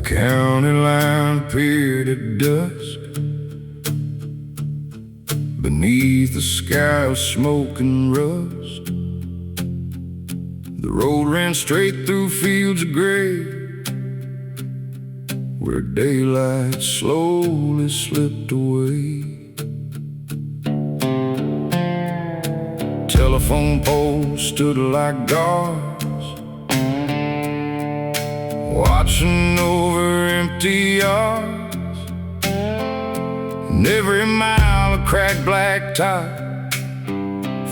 county line appeared at dusk. Beneath the sky of smoke and rust, the road ran straight through fields of gray, where daylight slowly slipped away. Telephone poles stood like guards, watching over empty yards, and every mile of cracked black tile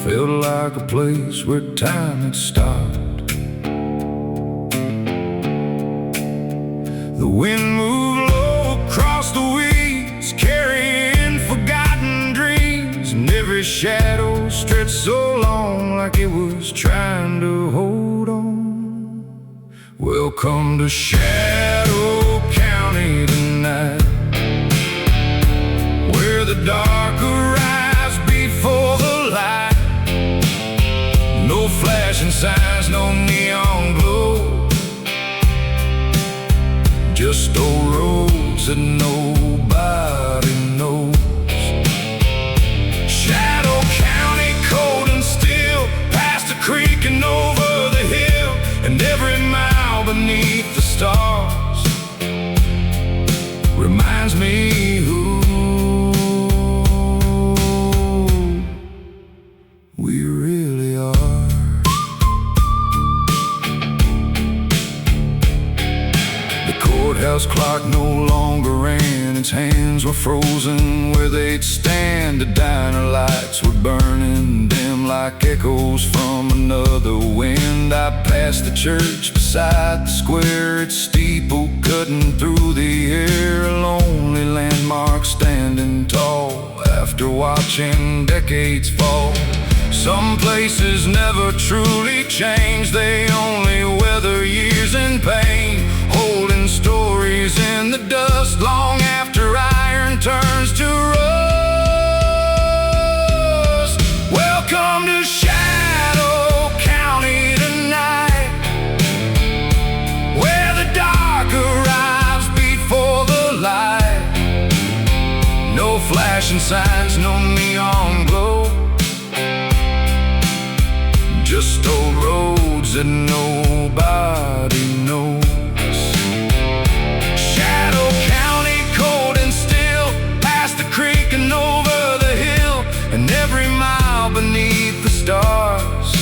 felt like a place where time had stopped. The wind moved low across the weeds, carrying forgotten dreams, and every shadow stretched so long like it was trying to hold on. Welcome to Shadow County tonight, where the dark arrives before the light. No flashing signs, no neon glow, just old roads that nobody knows. Shadow County, cold and still, past the creek and over the hill, and every mile beneath the stars reminds me who we really are. The courthouse clock no longer ran, its hands were frozen where they'd stand. The diner lights were burning dim like echoes from another wind. I passed the church beside the square, its steeple cutting through the air, a lonely landmark standing tall after watching decades fall. Some places never truly change, they only weather years in pain, holding stories in the dust long after iron turns to rust. Welcome to Shadow County tonight, where the dark arrives before the light. No flashing signs, no neon glow, just old roads that nobody knows. Shadow County, cold and still, past the creek and over the hill, and every mile beneath the stars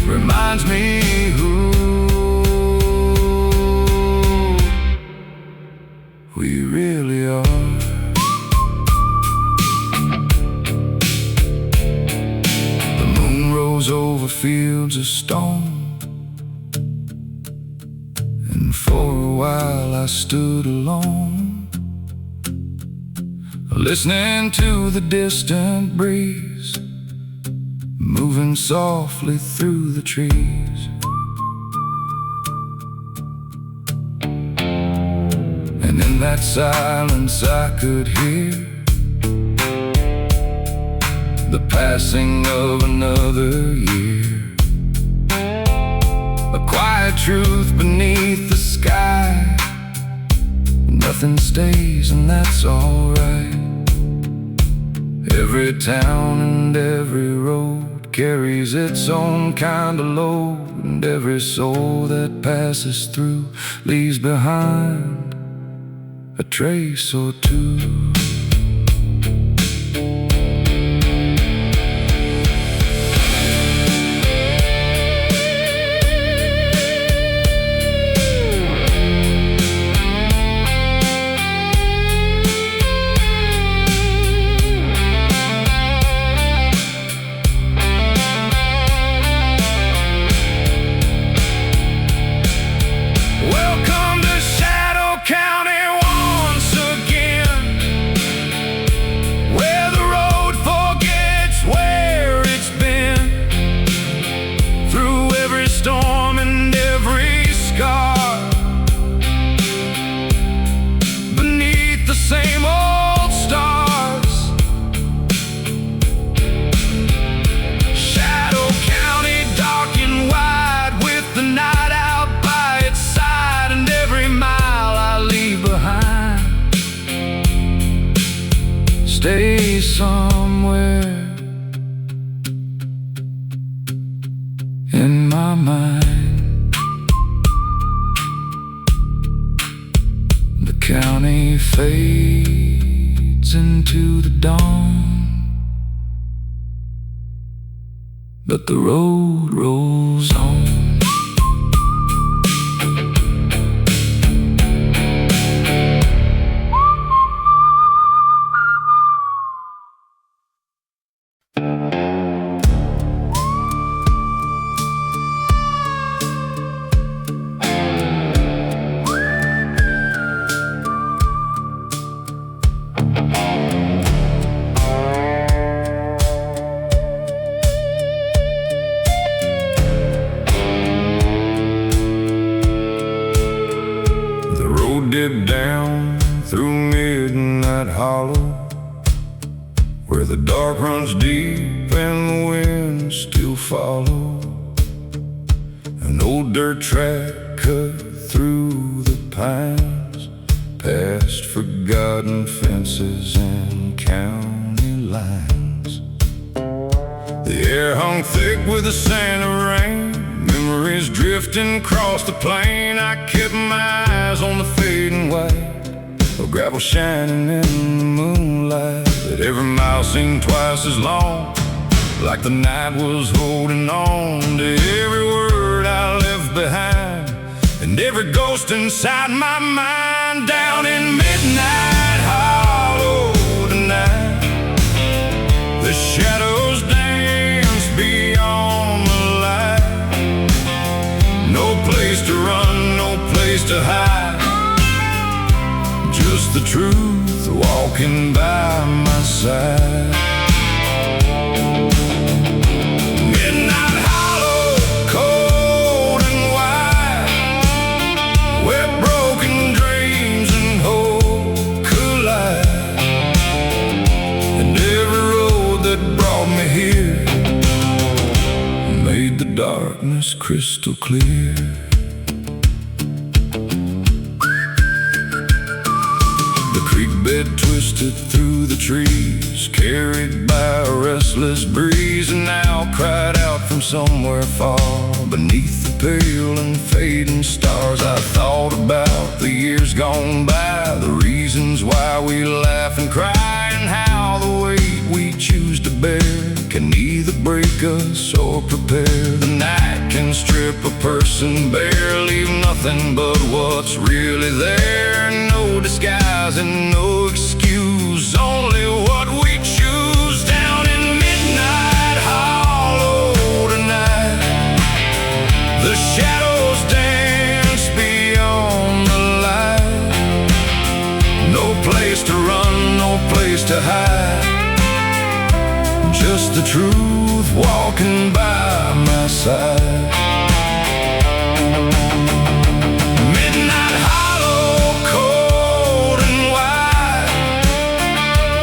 reminds me who we really are. Over fields of stone, and for a while I stood alone, listening to the distant breeze moving softly through the trees. And in that silence I could hear the passing of another year, a quiet truth beneath the sky. Nothing stays, and that's alright. Every town and every road carries its own kind of load, and every soul that passes through leaves behind a trace or two. Welcome to Shadow County once again, me somewhere in my mind. The county fades into the dawn, but the road rolls on. Dipped down through midnight hollow, where the dark runs deep and the winds still follow. An old dirt track cut through the pines, past forgotten fences and county lines. The air hung thick with the scent of rain, memories drifting across the plain. I kept my eyes on the fading white of gravel shining in the moonlight. That every mile seemed twice as long, like the night was holding on to every word I left behind, and every ghost inside my mind. Down in midnight hollow tonight, the shadows dance beyond the light. No place to run, no place to hide, just the truth walking by my side. Midnight hollow, cold and wide, where broken dreams and hope collide. And every road that brought me here made the darkness crystal clear. The creek bed twisted through the trees, carried by a restless breeze, and now cried out from somewhere far beneath the pale and fading stars. I thought about the years gone by, the reasons why we laugh and cry, and how the weight we choose to bear can either break us or prepare. The night can strip a person bare, leave nothing but what's really there. No disguise and no excuse, only what we choose. Down in midnight hollow tonight, the shadows dance beyond the light. No place to run, no place to hide, just the truth walking by my side. Midnight hollow, cold and wide,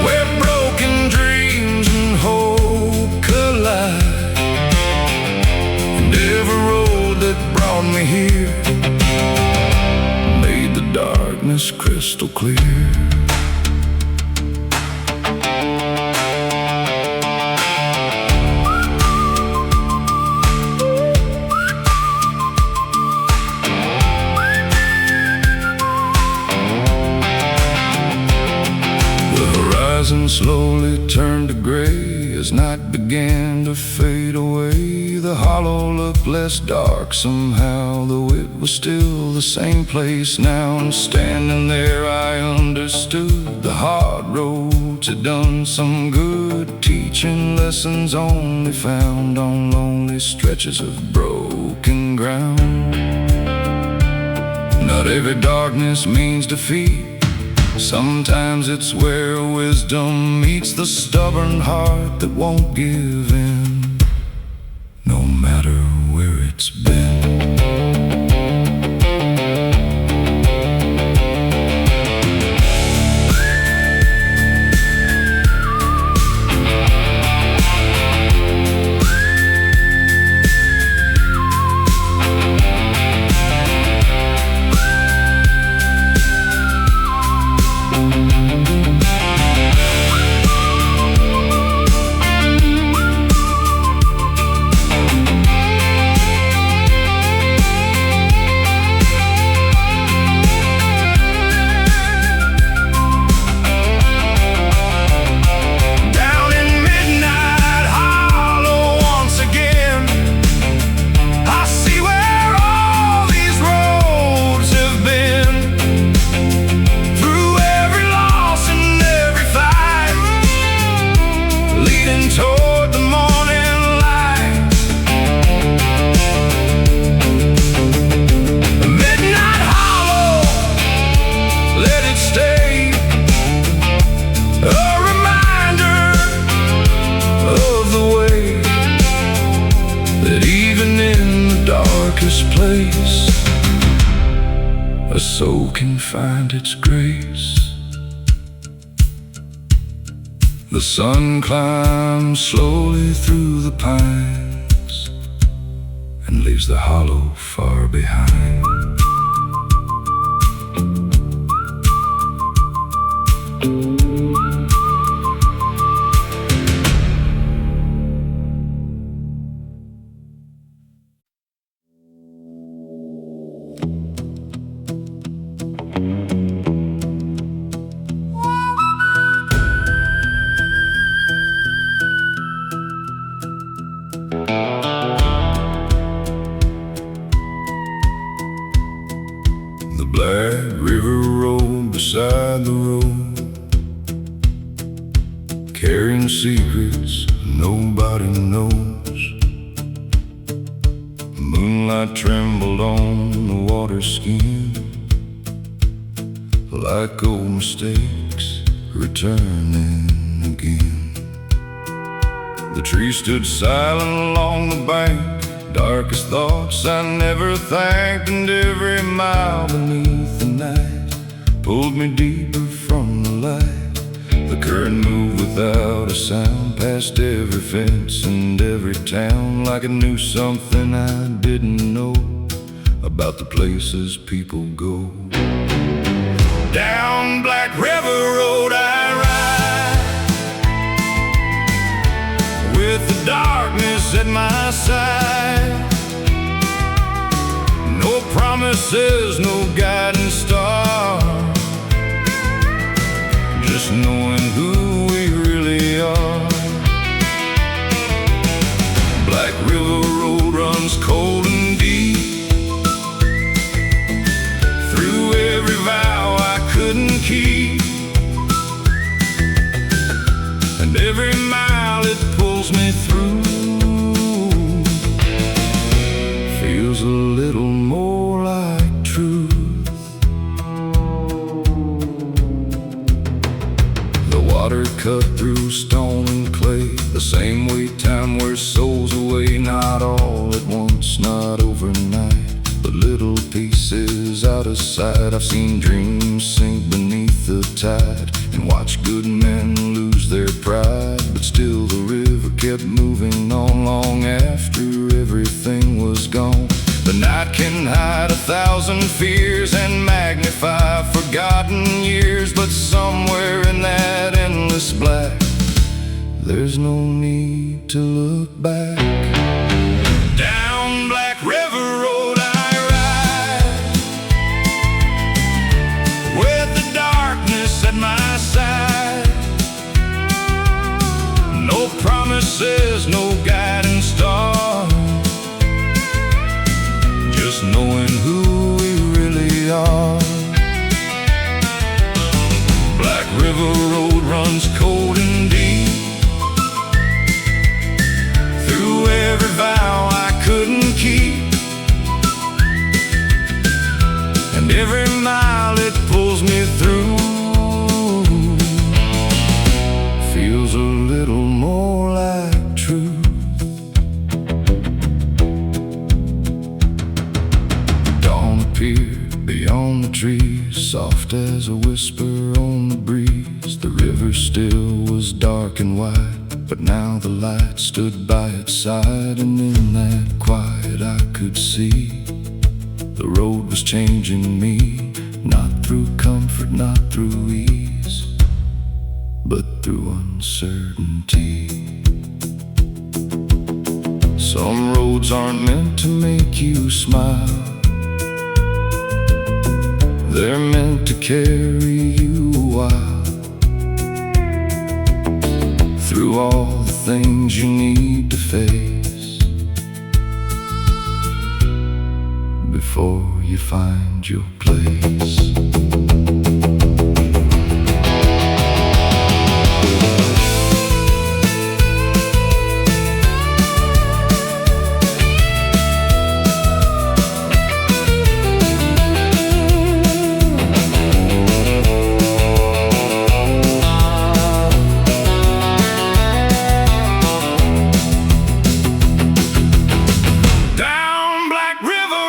where broken dreams and hope collide. And every road that brought me here made the darkness crystal clear. And slowly turned to gray as night began to fade away. The hollow looked less dark somehow, though it was still the same place now. And standing there I understood the hard roads had done some good, teaching lessons only found on lonely stretches of broken ground. Not every darkness means defeat, sometimes it's where wisdom meets the stubborn heart that won't give in, no matter where it's been. this place, a soul can find its grace. The sun climbs slowly through the pines and leaves the hollow far behind. The Black River road beside the road, carrying secrets nobody knows. Moonlight trembled on the water skin, like old mistakes returning again. The tree stood silent along the bank, darkest thoughts I never thanked, and every mile beneath the night pulled me deeper from the light. The current moved without a sound, past every fence and every town, like it knew something I didn't know about the places people go. Down Black River Road I ride, with the darkness at my side. No promises, no guiding star, just knowing who we really are. Black River Road runs cold and deep, through every vow I couldn't keep, and every mile it pulls me through feels a little more like truth. The water cut through stone and clay, the same way time wears souls away. Not all at once, not overnight, but little pieces out of sight. I've seen dreams sink beneath the tide, and watched good men lose their pride, but still the river kept moving on long after everything was gone. The night can hide 1,000 fears and magnify forgotten years, but somewhere in that endless black, there's no need to look back. Down Black River Road I ride, with the darkness at my side. No promises, no guiding star, just knowing who we really are. Black River Road runs cold and deep, through every vow I couldn't keep, and every mile it pulls me through feels a little more like truth. Beyond the trees, soft as a whisper on the breeze. The river still was dark and wide, but now the light stood by its side, and in that quiet I could see the road was changing me, not through comfort, not through ease, but through uncertainty. Some roads aren't meant to make you smile, they're meant to carry you a while, through all the things you need to face, before you find your place. Down Black River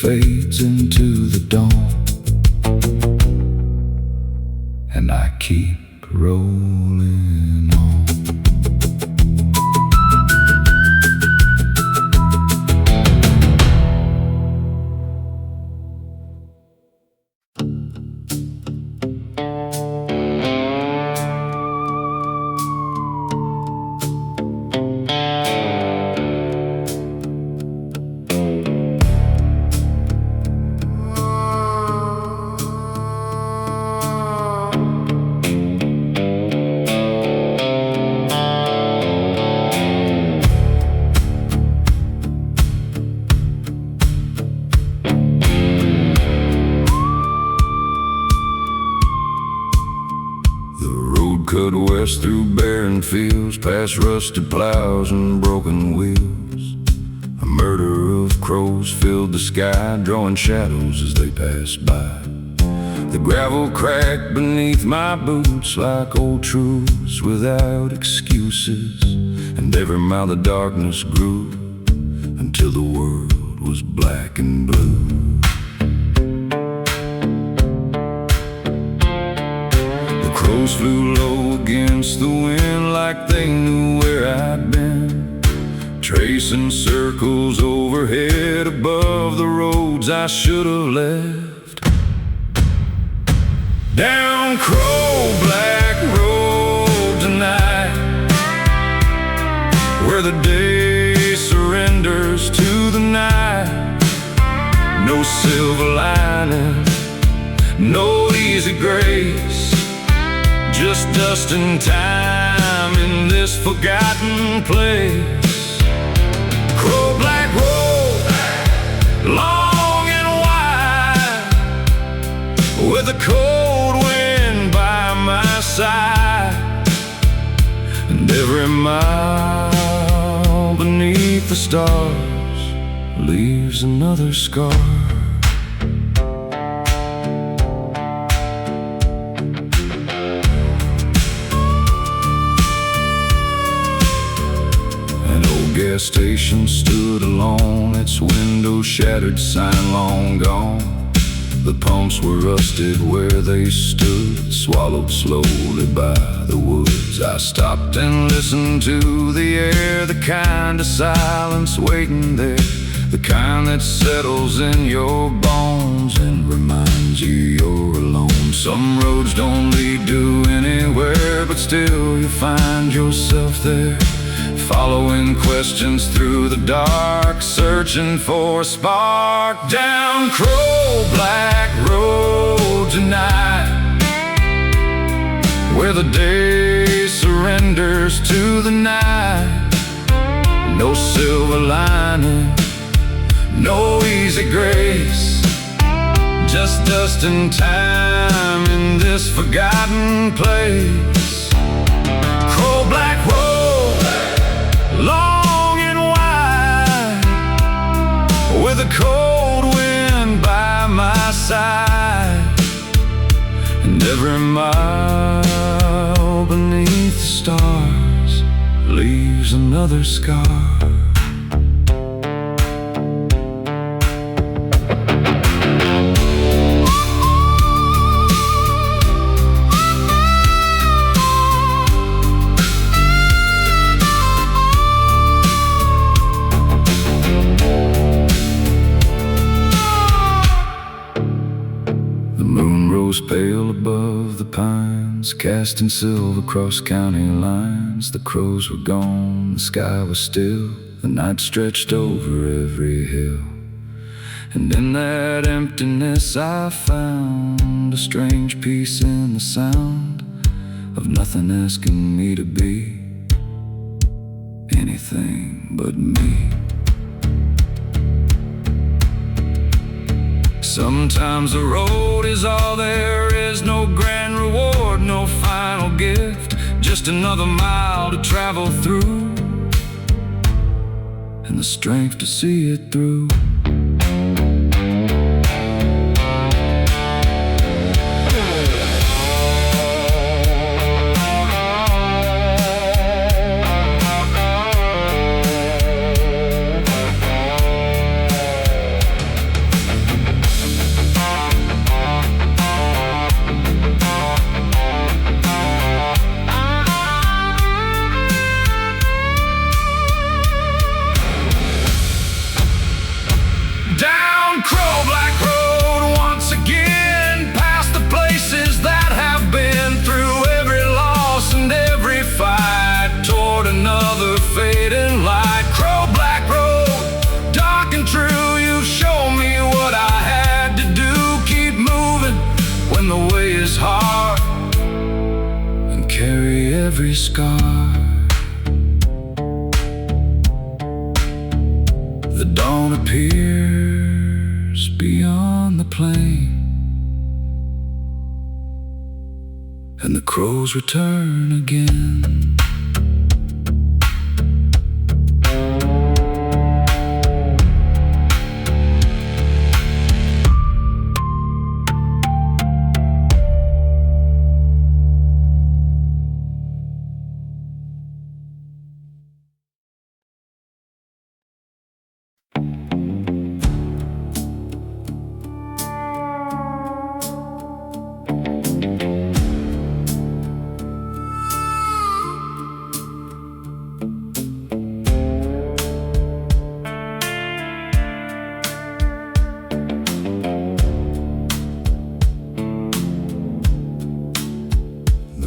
fades into the dawn, and I keep rolling on. Cut west through barren fields, past rusted plows and broken wheels. A murder of crows filled the sky, drawing shadows as they passed by. The gravel cracked beneath my boots like old truths without excuses, and every mile of darkness grew until the world was black and blue. Crows flew low against the wind like they knew where I'd been, tracing circles overhead above the roads I should have left. Down Crow-Black Road tonight, where the day surrenders to the night. No silver lining, no easy grace, just dust and time in this forgotten place. Crow-Black Road, long and wide, with a cold wind by my side, and every mile beneath the stars leaves another scar. Gas station stood alone, its window shattered, sign long gone. The pumps were rusted where they stood, swallowed slowly by the woods. I stopped and listened to the air, the kind of silence waiting there, the kind that settles in your bones and reminds you you're alone. Some roads don't lead to anywhere, but still you find yourself there, following questions through the dark, searching for a spark. Down Crow-Black Road tonight, where the day surrenders to the night. No silver lining, no easy grace, just dust and time in this forgotten place. Crow-Black Road, long and wide, with a cold wind by my side, and every mile beneath the stars leaves another scar. Pale above the pines, casting silver across county lines. The crows were gone, the sky was still, the night stretched over every hill. And in that emptiness I found a strange peace in the sound of nothing asking me to be anything but me. Sometimes the road is all there is, no grand reward, no final gift, just another mile to travel through, and the strength to see it through. every scar. The dawn appears beyond the plain, and the crows return again.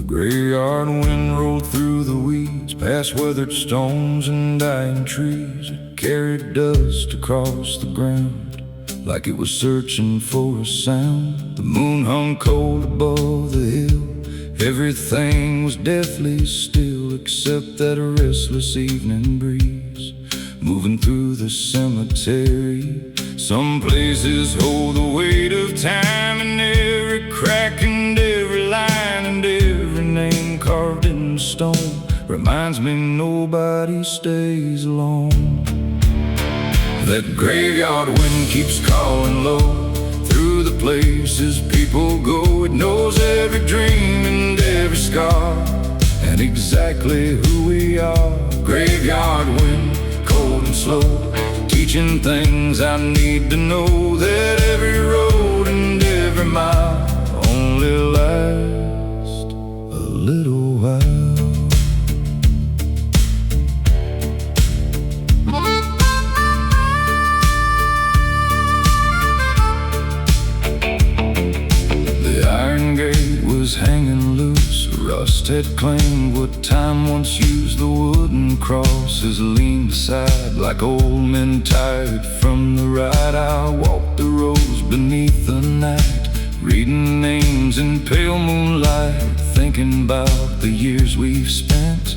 Graveyard wind rolled through the weeds, past weathered stones and dying trees. It carried dust across the ground like it was searching for a sound. The moon hung cold above the hill. Everything was deathly still except that restless evening breeze moving through the cemetery. Some places hold the weight of time, and every crack and every line and every name carved in stone reminds me nobody stays alone. That graveyard wind keeps calling low through the places people go. It knows every dream and every scar and exactly who we are. Graveyard wind, cold and slow, teaching things I need to know. That every road and every mile only last a little while. The iron gate was hanging loose. Rust had claimed what time once used. The wooden crosses leaned aside like old men tired from the ride. I walked the roads beneath the night, reading names in pale moonlight, thinking about the years we've spent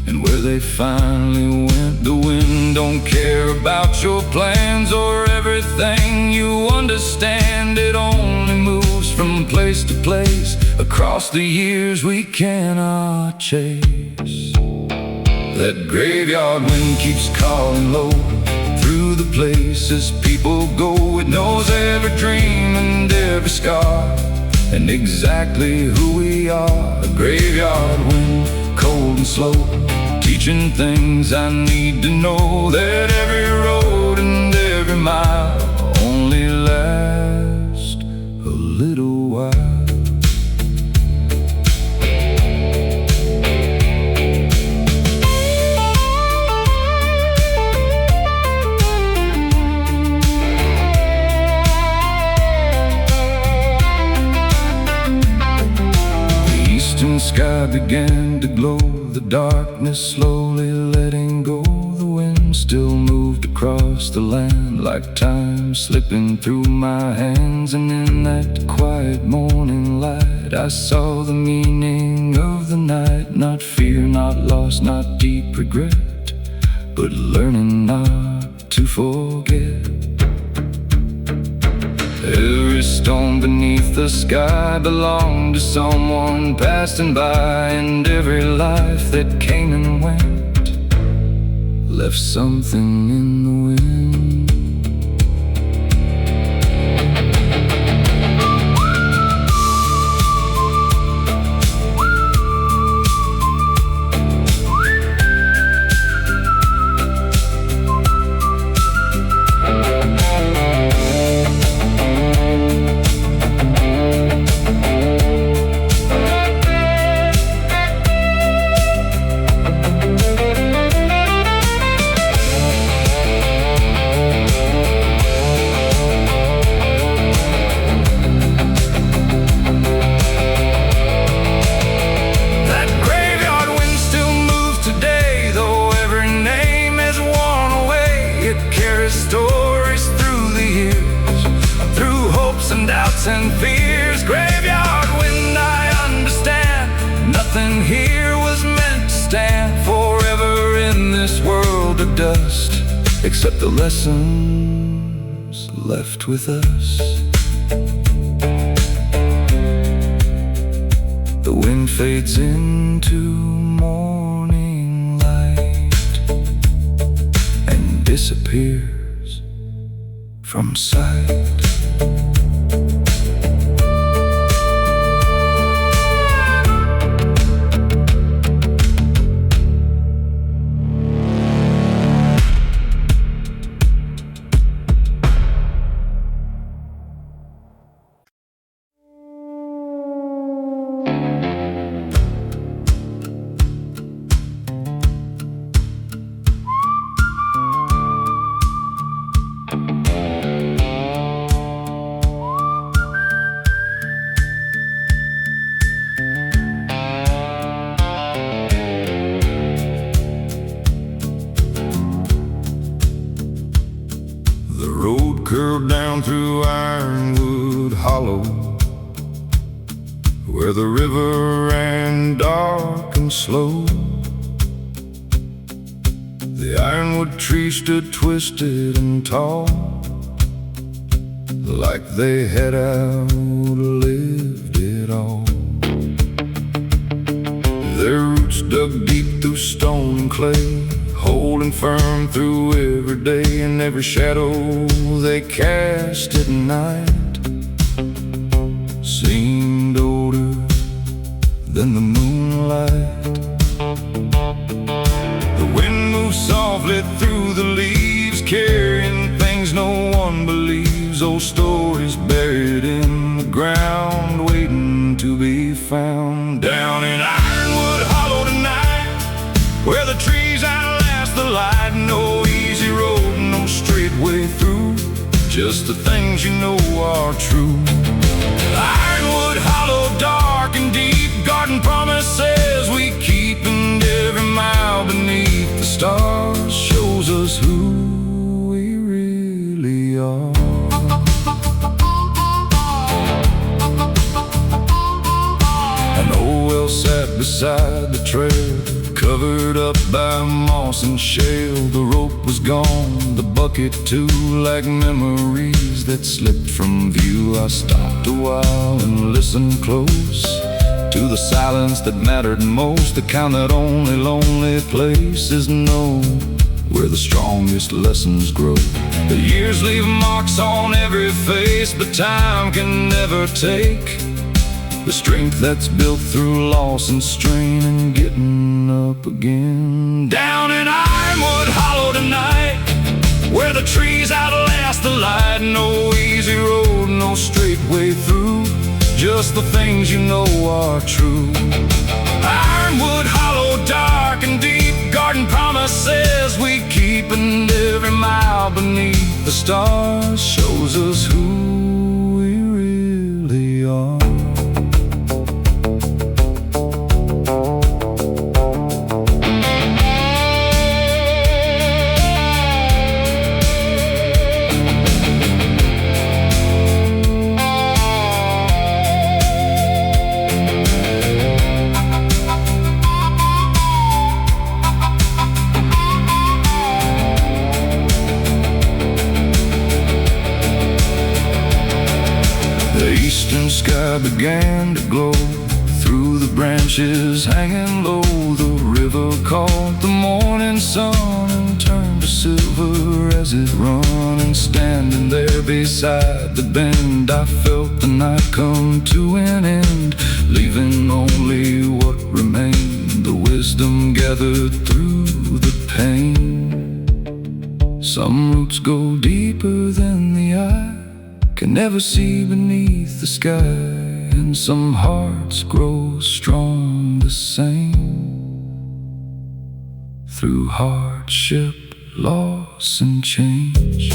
and where they finally went. The wind don't care about your plans or everything you understand. It only moves from place to place across the years we cannot chase. That graveyard wind keeps calling low through the places people go. It knows every dream and every scar and exactly who we are. A graveyard wind, cold and slow, teaching things I need to know. That every road and every mile only last a little while. The sky began to glow, the darkness slowly letting go. The wind still moved across the land like time slipping through my hands. And in that quiet morning light I saw the meaning of the night. Not fear, not loss, not deep regret, but learning not to forget. Every stone beneath the sky belonged to someone passing by, and every life that came and went left something in the wind. to dust, except the lessons left with us. The wind fades into morning light and disappears from sight. Curved down through Ironwood Hollow, where the river ran dark and slow. The ironwood trees stood twisted and tall, like they had outlived it all. Their roots dug deep through stone and clay, holding firm through every day, and every shadow they cast at night seemed older than the moonlight. The wind moved softly through the leaves, carrying things no one believes, old stories buried in the ground, waiting to be found. Down in Ironwood Hollow tonight, where the trees outlast the light, no easy road, no straight way through, just the things you know are true. Ironwood Hollow, dark and deep, garden promises we keep, and every mile beneath the stars shows us who we really are. An old well sat beside the trail, covered up by moss and shale. The rope was gone, the bucket too, like memories that slipped from view. I stopped a while and listened close to the silence that mattered most, the kind that only lonely places know, where the strongest lessons grow. The years leave marks on every face, but time can never take the strength that's built through loss and strain and getting up again. Down in Ironwood Hollow tonight, where the trees outlast the light, no easy road, no straight way through, just the things you know are true. Ironwood Hollow, dark and deep, garden promises we keep, and every mile beneath the stars shows us who we really are. The eastern sky began to glow through the branches hanging low. The river caught the morning sun and turned to silver as it run. And standing there beside the bend, I felt the night come to an end, leaving only what remained, the wisdom gathered through the pain. Some roots go deeper than the eye can never see beneath the sky, and some hearts grow strong the same through hardship, loss, and change.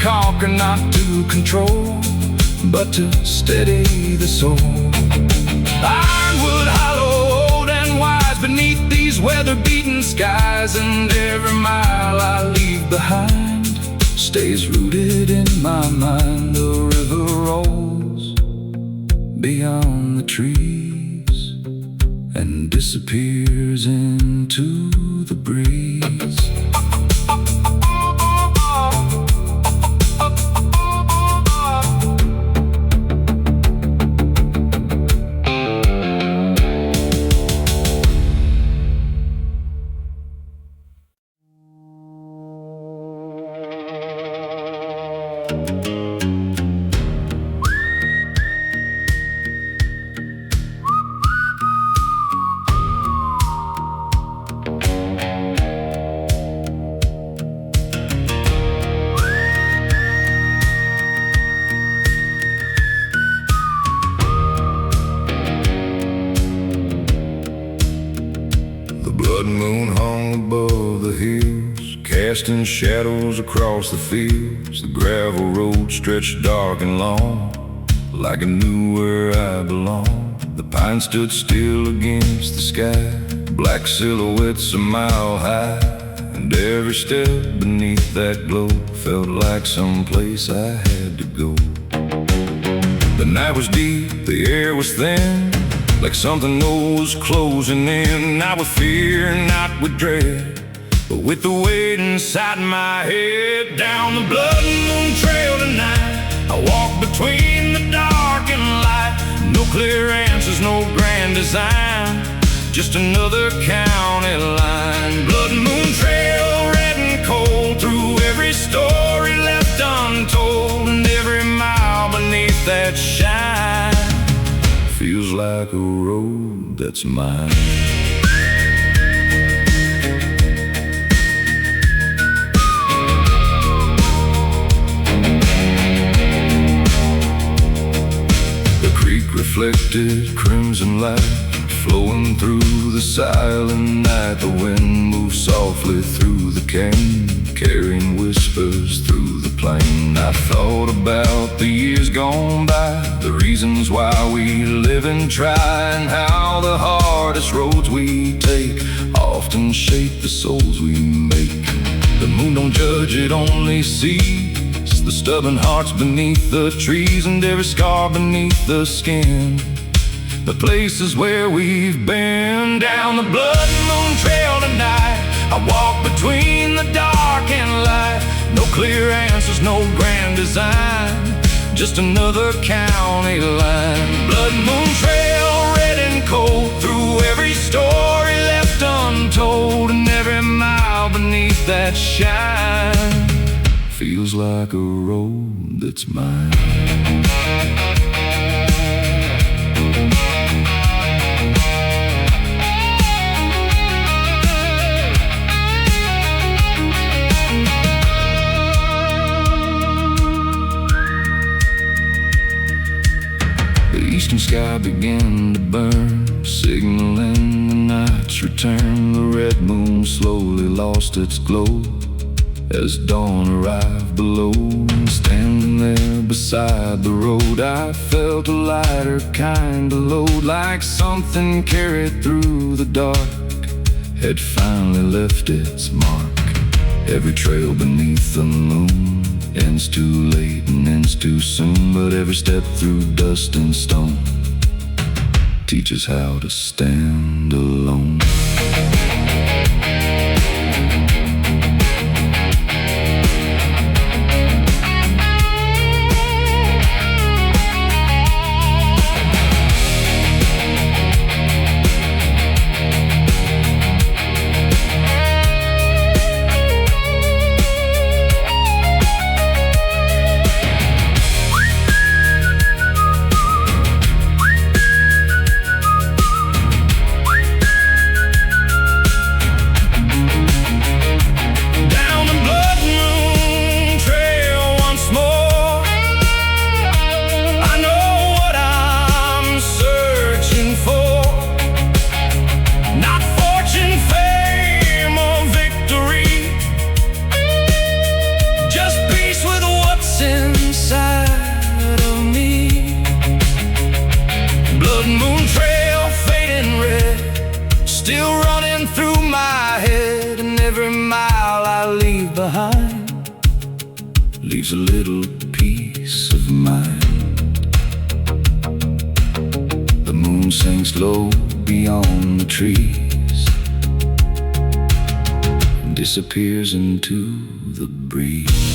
conquer, not to control, but to steady the soul. Ironwood hollow, old and wise, beneath these weather-beaten skies, and every mile I leave behind stays rooted in my mind. The river rolls beyond the trees and disappears into the breeze. Blood moon hung above the hills, casting shadows across the fields. The gravel road stretched dark and long, like I knew where I belonged. The pine stood still against the sky, black silhouettes a mile high, and every step beneath that glow felt like some place I had to go. The night was deep, the air was thin, like something was closing in. Not with fear, not with dread, but with the weight inside my head. Down the blood moon trail tonight, I walk between the dark and light. No clear answers, no grand design, just another county line. Blood moon trail, red and cold, through every story left untold, and every mile beneath that shine feels like a road that's mine. The creek reflected crimson light, flowing through the silent night. The wind moved softly through the cane, carrying whispers through the plain. I thought about the years gone by, the reasons why we live and try, and how the hardest roads we take often shape the souls we make. The moon don't judge, it only sees the stubborn hearts beneath the trees, and every scar beneath the skin, the places where we've been. Down the blood moon trail tonight, I walk between the dark and light. No clear answers, no grand design, just another county line. Blood moon trail, red and cold, through every story left untold, and every mile beneath that shine feels like a road that's mine. The eastern sky began to burn, signaling the night's return. The red moon slowly lost its glow as dawn arrived below. Standing there beside the road, I felt a lighter kind of load, like something carried through the dark had finally left its mark. Every trail beneath the moon ends too late and ends too soon, but every step through dust and stone teaches how to stand alone. exile I leave behind leaves a little peace of mind. The moon sinks low beyond the trees and disappears into the breeze.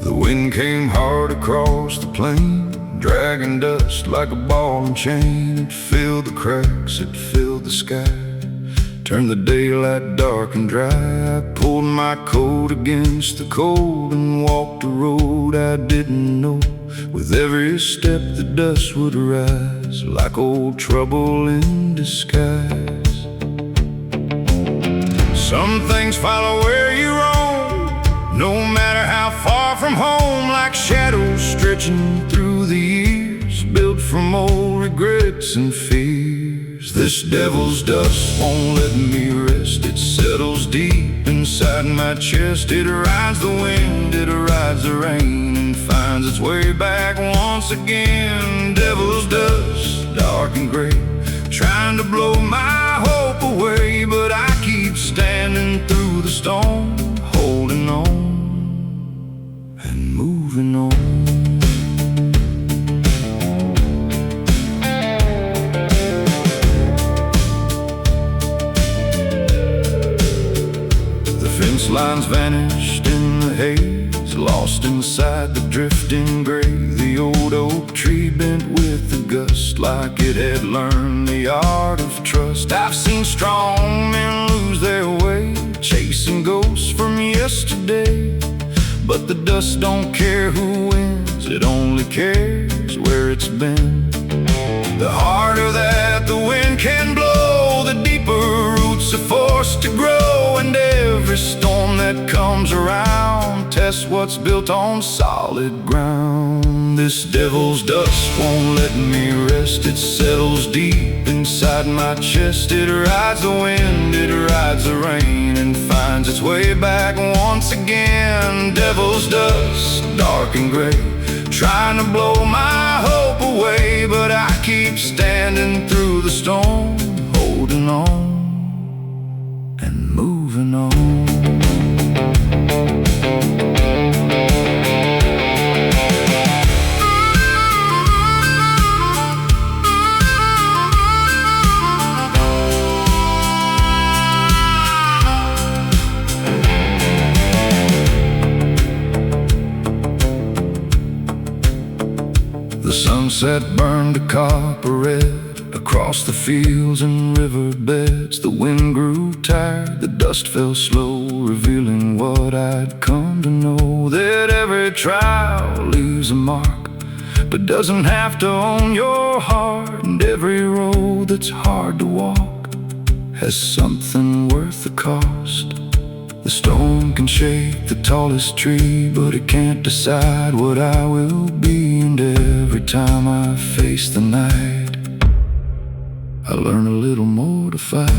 The wind came hard across the plain, dragging dust like a ball and chain. It filled the cracks, it filled the sky, turned the daylight dark and dry. I pulled my coat against the cold and walked a road I didn't know. With every step the dust would rise, like old trouble in disguise. Some things follow where you roam, no matter how far from home, like shadows stretching through the years, built from old regrets and fears. This devil's dust won't let me rest, it settles deep inside my chest. It rides the wind, it rides the rain, and finds its way back once again. Devil's dust, dark and gray, trying to blow my hope away, but I keep standing through the storm, holding on and moving on. The fence lines vanished in the haze, lost inside the drifting gray. The old oak tree bent with the gust, like it had learned the art of trust. I've seen strong men lose their way, chasing ghosts from yesterday. But the dust don't care who wins, it only cares where it's been. The harder that the wind can blow, the deeper roots are forced to grow. And every storm that comes around tests what's built on solid ground. This devil's dust won't let me rest, it settles deep inside my chest. It rides the wind, it rides the rain, and finds its way back once again. Devil's dust, dark and gray, trying to blow my hope away, but I keep standing through the storm, holding on and moving on. The sunset burned a copper red across the fields and riverbeds. The wind grew tired, the dust fell slow, revealing what I'd come to know. That every trial leaves a mark, but doesn't have to own your heart. And every road that's hard to walk has something worth the cost. The storm can shake the tallest tree, but it can't decide what I will be. And every time I face the night, I learn a little more to fight.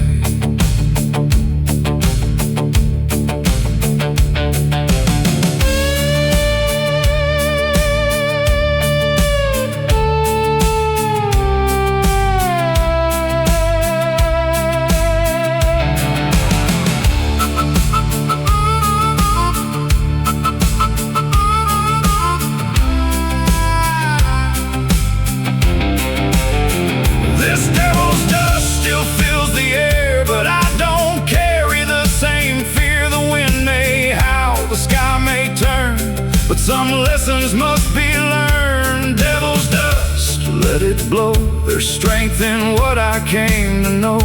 Some lessons must be learned. Devil's dust, let it blow. There's strength in what I came to know.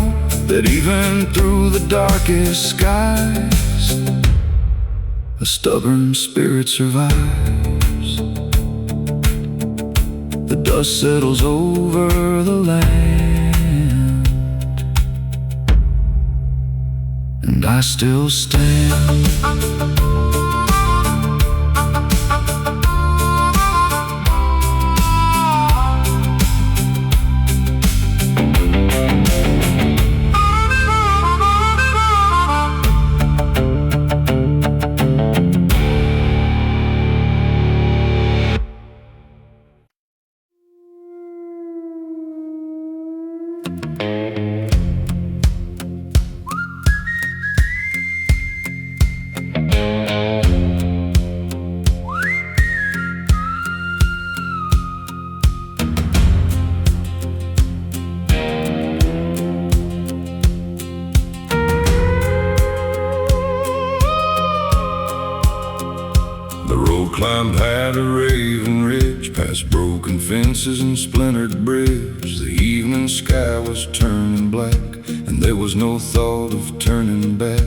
that even through the darkest skies, a stubborn spirit survives. The dust settles over the land, and I still stand. Climbed high to Raven Ridge, past broken fences and splintered bridge. The evening sky was turning black, and there was no thought of turning back.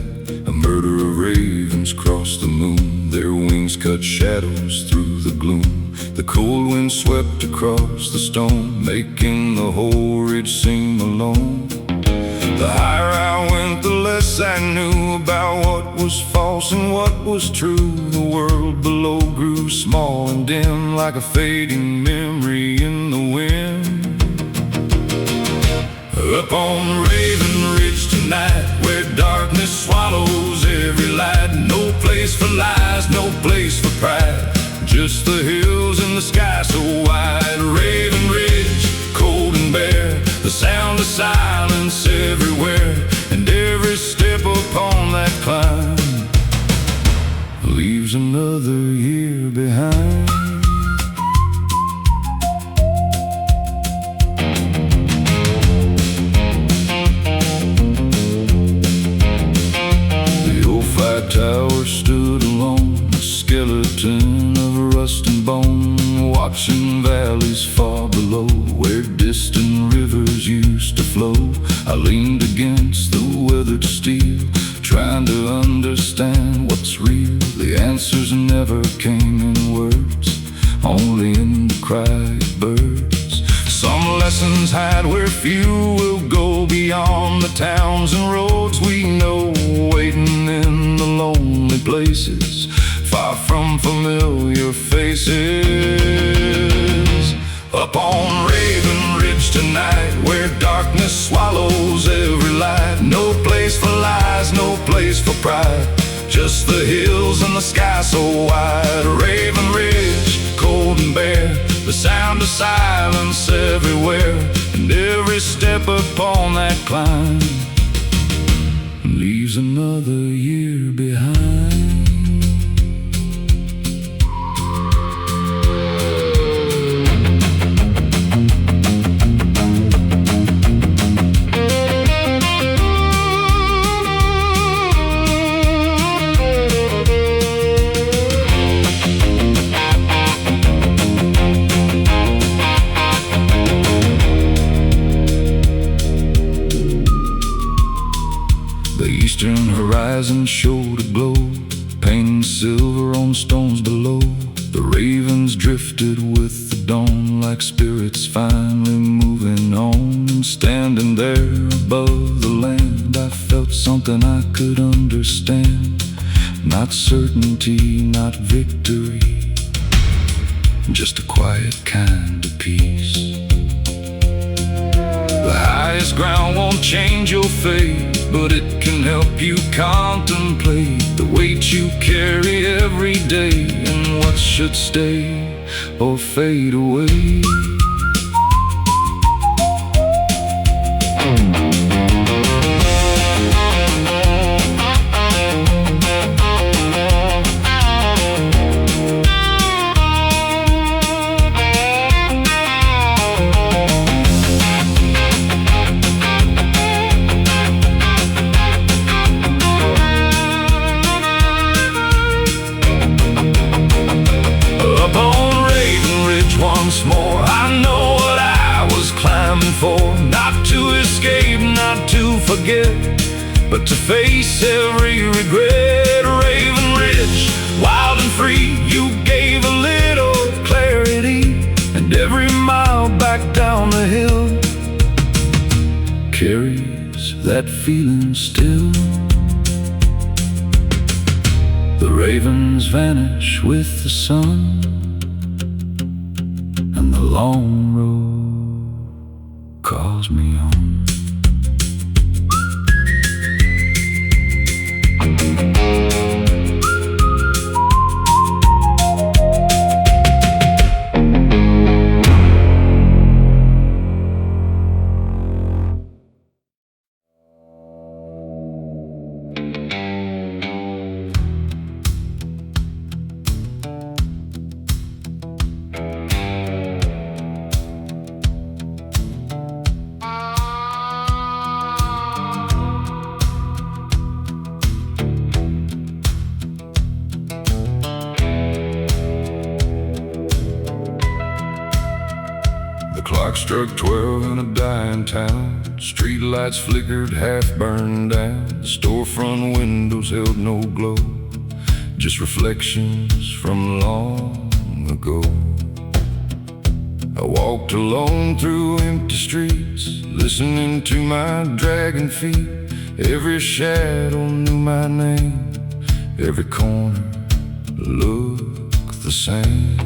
A murder of ravens crossed the moon, their wings cut shadows through the gloom. The cold wind swept across the stone, making the whole ridge seem alone. The higher I went, the less I knew about what was false and what was true. The world below grew small and dim, like a fading memory in the wind. Up on Raven Ridge tonight, where darkness swallows every light. No place for lies, no place for pride, just the hills and the sky so wide. Raven Ridge, cold and bare, the sound of silence everywhere, and every step upon that climb leaves another year behind. The old fire tower stood alone, a skeleton of rust and bone, watching valleys far below, where distant rivers used to flow. I leaned against the weathered steel, trying to understand what's real. The answers never came in words, only in the cry of birds. Some lessons hide where few will go, beyond the towns and roads we know, waiting in the lonely places, far from familiar faces. Up on Raven Ridge tonight, where darkness swallows every light. No place for lies, no place for pride, just the hills and the sky so wide. Raven Ridge, cold and bare, the sound of silence everywhere, and every step upon that climb leaves another year behind. The eastern horizon showed a glow, painting silver on stones below. The ravens drifted with the dawn, like spirits finally moving on. And standing there above the land, I felt something I could understand. Not certainty, not victory, just a quiet kind of peace. The highest ground won't change your fate, but it can help you contemplate the weight you carry every day, and what should stay or fade away. Once more, I forget, but to face every regret. Raven Ridge, wild and free, you gave a little clarity, and every mile back down the hill carries that feeling still. The ravens vanish with the sun, and the long road calls me home. The clock struck 12 in a dying town. Streetlights flickered, half burned down. The storefront windows held no glow, just reflections from long ago. I walked alone through empty streets, listening to my dragging feet. Every shadow knew my name, every corner looked the same.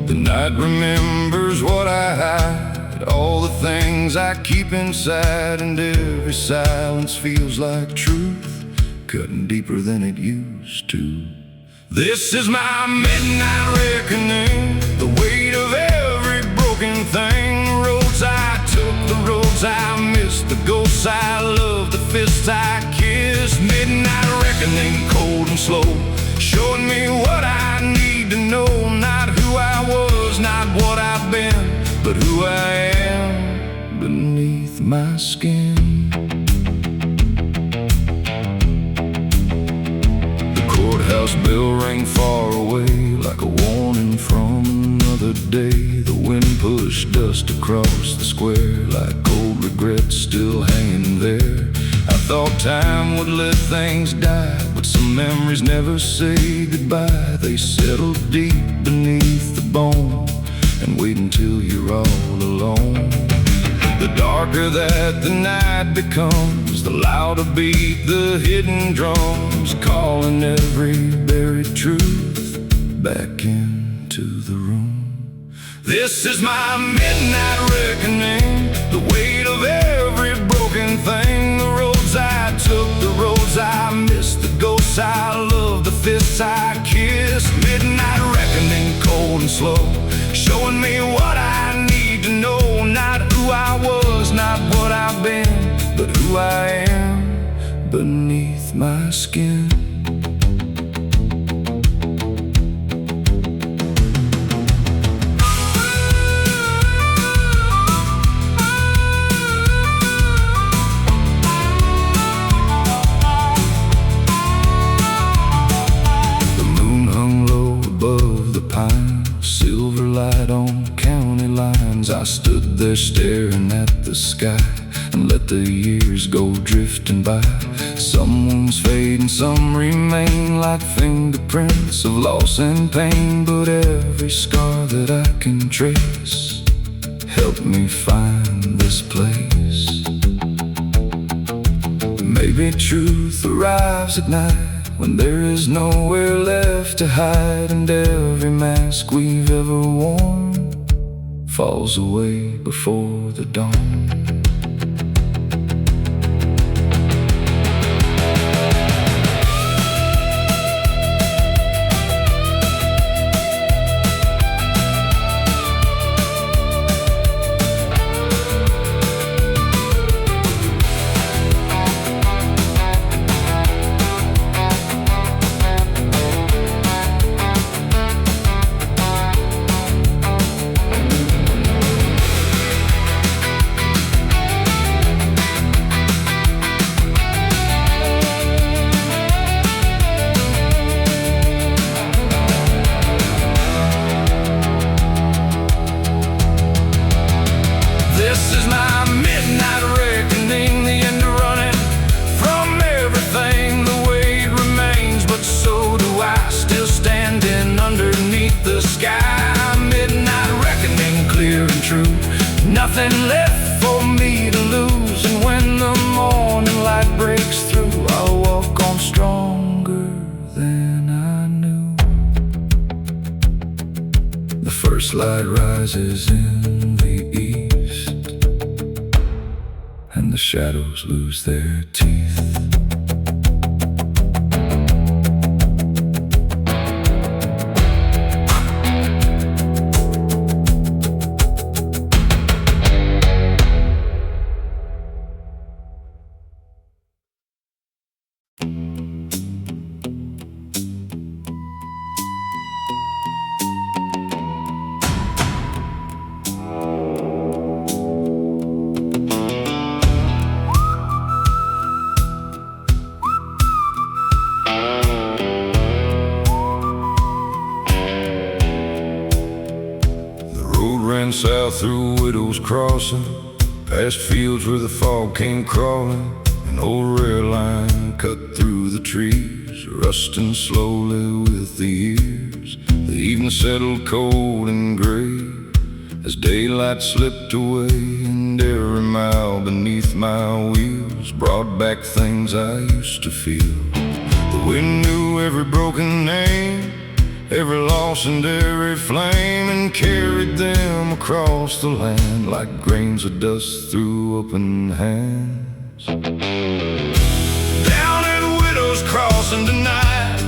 The night remembers what I hide, all the things I keep inside, and every silence feels like truth, cutting deeper than it used to. This is my midnight reckoning, the weight of every broken thing. The roads I took, the roads I missed, the ghosts I loved, the fists I kissed. Midnight reckoning, cold and slow, showing me what I need to know. Not who I was, not what I've been, but who I am beneath my skin. The courthouse bell rang far away, like a warning from another day. The wind pushed dust across the square, like old regrets still hanging there. I thought time would let things die, but some memories never say goodbye. They settle deep beneath the bone and wait until you're all alone. The darker that the night becomes, the louder beat the hidden drums, calling every buried truth back into the room. This is my midnight reckoning, the weight of every broken thing. The roads I took, the roads I missed, the ghosts I loved, the fists I kissed. Midnight reckoning, cold and slow, showing me what I need to know. Not who I was, not what I've been, but who I am beneath my skin. Silver light on county lines. I stood there staring at the sky and let the years go drifting by. Some wounds fade and some remain, like fingerprints of loss and pain. But every scar that I can trace helped me find this place. Maybe truth arrives at night, when there is nowhere left to hide, and every mask we've ever worn falls away before the dawn. light rises in the east, and the shadows lose their teeth. Ran south through Widow's Crossing, past fields where the fog came crawling. An old rail line cut through the trees, rusting slowly with the years. The evening settled cold and gray as daylight slipped away, and every mile beneath my wheels brought back things I used to feel. The wind knew every broken name, every loss and every flame, and carried them across the land like grains of dust through open hands. Down at Widow's Crossing tonight,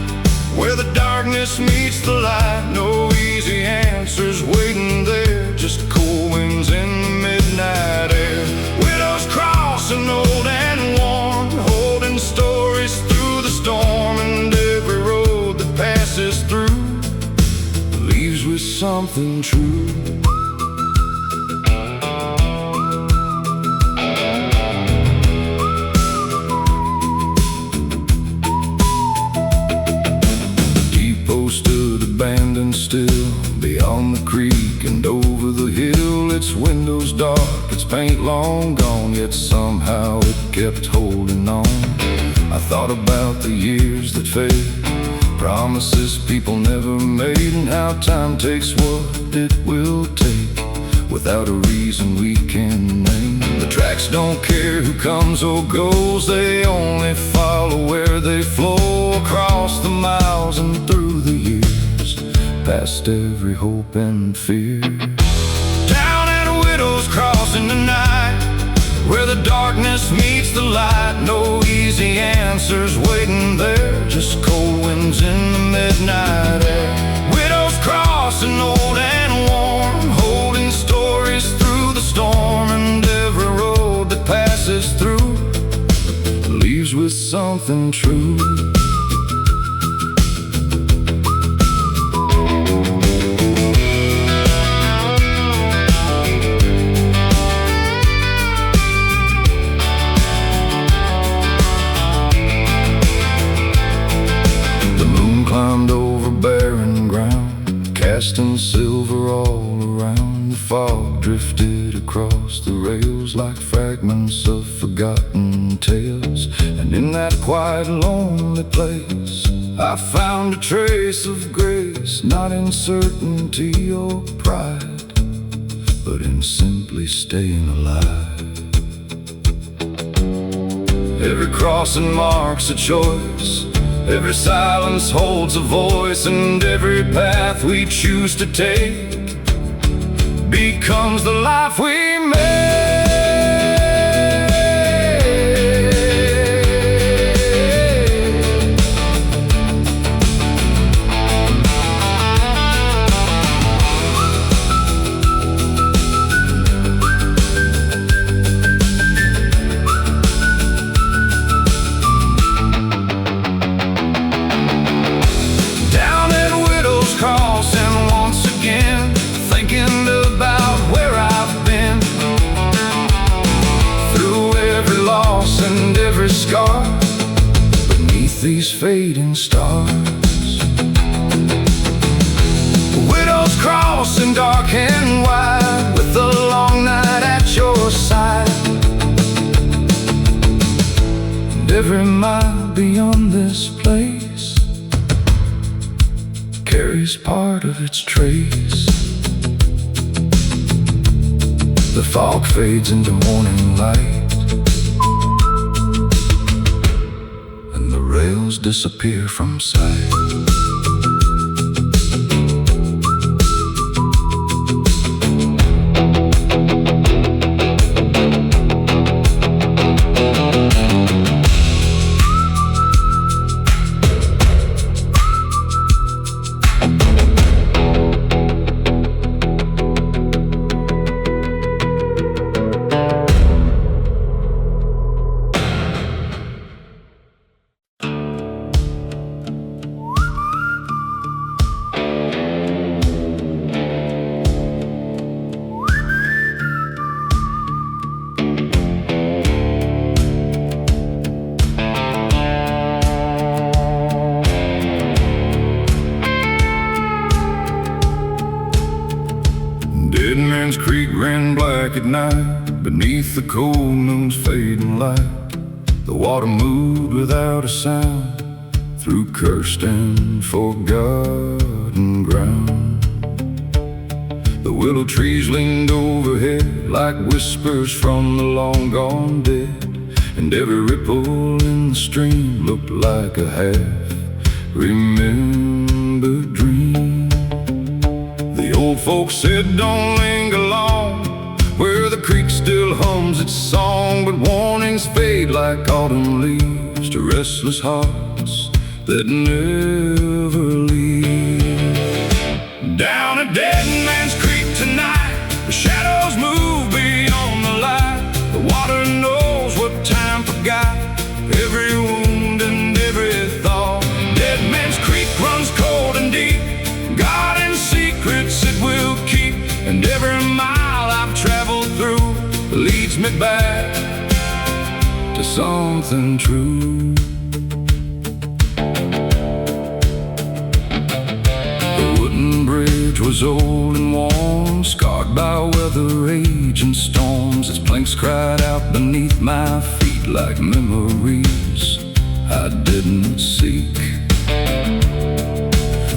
where the darkness meets the light, no easy answers waiting there, just cool winds in the midnight air. Widow's Crossing, old and worn, holding stories through the storm, and every road that passes through leaves with something true. The depot stood abandoned still beyond the creek and over the hill. Its windows dark, its paint long gone, yet somehow it kept holding on. I thought about the years that fade, promises people never made, and how time takes what it will take without a reason we can name. The tracks don't care who comes or goes, they only follow where they flow, across the miles and through the years, past every hope and fear. Down at Widow's Crossing tonight, where the darkness meets the light, no easy answers waiting there, just cold winds in the midnight air. Widow's Crossing, old and worn, holding stories through the storm, and every road that passes through leaves with something true. Climbed over barren ground, casting silver all around. The fog drifted across the rails like fragments of forgotten tales, and in that quiet, lonely place I found a trace of grace, not in certainty or pride, but in simply staying alive. Every crossing marks a choice, every silence holds a voice, and every path we choose to take becomes the life we make. Scar beneath these fading stars. Widow's Crossing, dark and wide, with the long night at your side, and every mile beyond this place carries part of its trace. The fog fades into morning light, rails disappear from sight. ran black at night beneath the cold moon's fading light. The water moved without a sound through cursed and forgotten ground. The willow trees leaned overhead like whispers from the long gone dead, and every ripple in the stream looked like a half-remembered dream. The old folks said don't linger long where the creek still hums its song, but warnings fade like autumn leaves to restless hearts that never leave. Down a dead man's creek tonight, the shadows move beyond the light. The water knows what time forgot, every wound and every thought. Dead man's creek runs cold and deep, God and secrets it will keep. And every mile I've traveled through leads me back to something true. Bridge was old and worn, scarred by weather, age, and storms. Its planks cried out beneath my feet like memories I didn't seek.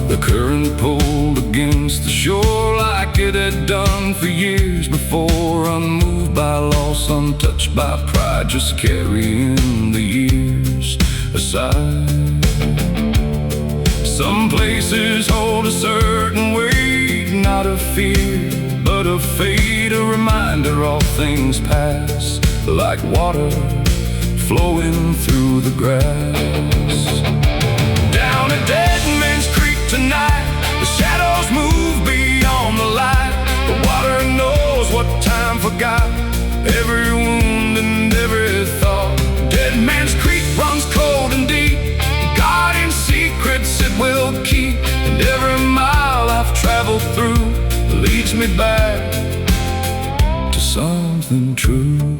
The current pulled against the shore like it had done for years before, unmoved by loss, untouched by pride, just carrying the years aside. Some places hold a certain weight, not of fear, but of fate, a reminder all things pass, like water flowing through the grass. Down a dead man's creek tonight, the shadows move beyond the light. The water knows what time forgot, every wound and every thought. Dead man's creek runs cold and deep, God in secrets it will keep. And every mile I've traveled through leads me back to something true.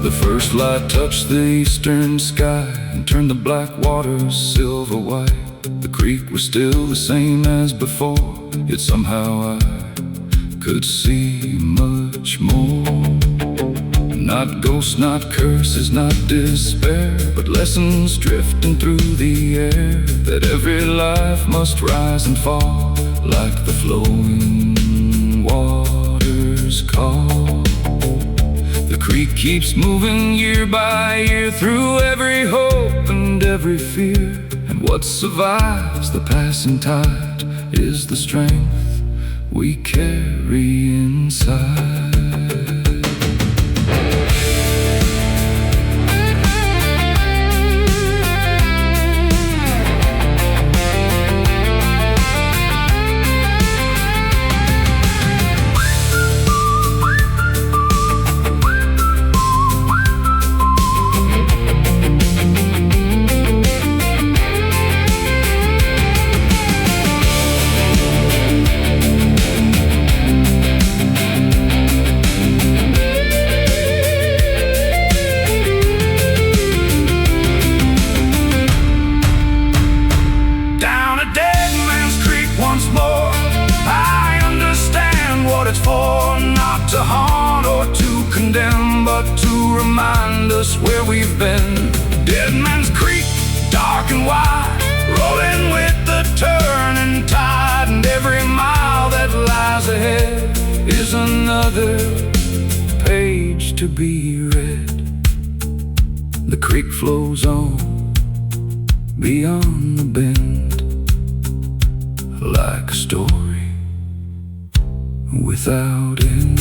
The first light touched the eastern sky and turned the black waters silver white. The creek was still the same as before, yet somehow I could see much more. Not ghosts, not curses, not despair, but lessons drifting through the air, that every life must rise and fall like the flowing waters call. The creek keeps moving year by year through every hope and every fear, and what survives the passing tide is the strength we carry inside. Not to haunt or to condemn, but to remind us where we've been. Dead Man's Creek, dark and wide, rolling with the turning tide. And every mile that lies ahead is another page to be read. The creek flows on beyond the bend, like a story without end.